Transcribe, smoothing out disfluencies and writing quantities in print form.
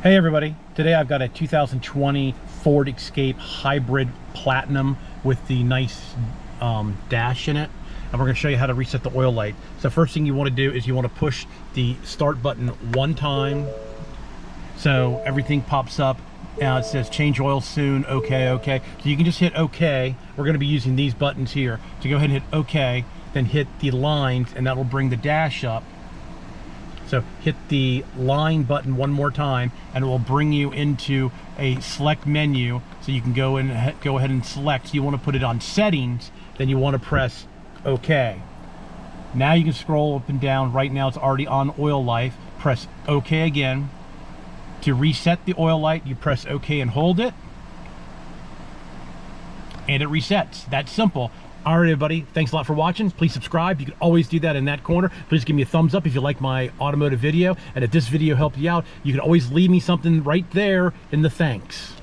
Hey everybody, today I've got a 2020 Ford Escape Hybrid Platinum with the nice dash in it, and we're going to show you how to reset the oil light. So first thing you want to do is you want to push the start button one time so everything pops up. It says change oil soon, okay. So you can just hit okay. We're going to be using these buttons here. So go ahead and hit okay, then hit the lines, and that will bring the dash up. So hit the line button one more time and it will bring you into a select menu, so you can go ahead and select. So you want to put it on settings, then you want to press OK. Now you can scroll up and down. Right now it's already on oil life. Press OK again. To reset the oil light, you press OK and hold it, and it resets. That's simple. All right, everybody, thanks a lot for watching. Please subscribe. You can always do that in that corner. Please give me a thumbs up if you like my automotive video. And if this video helped you out, you can always leave me something right there in the thanks.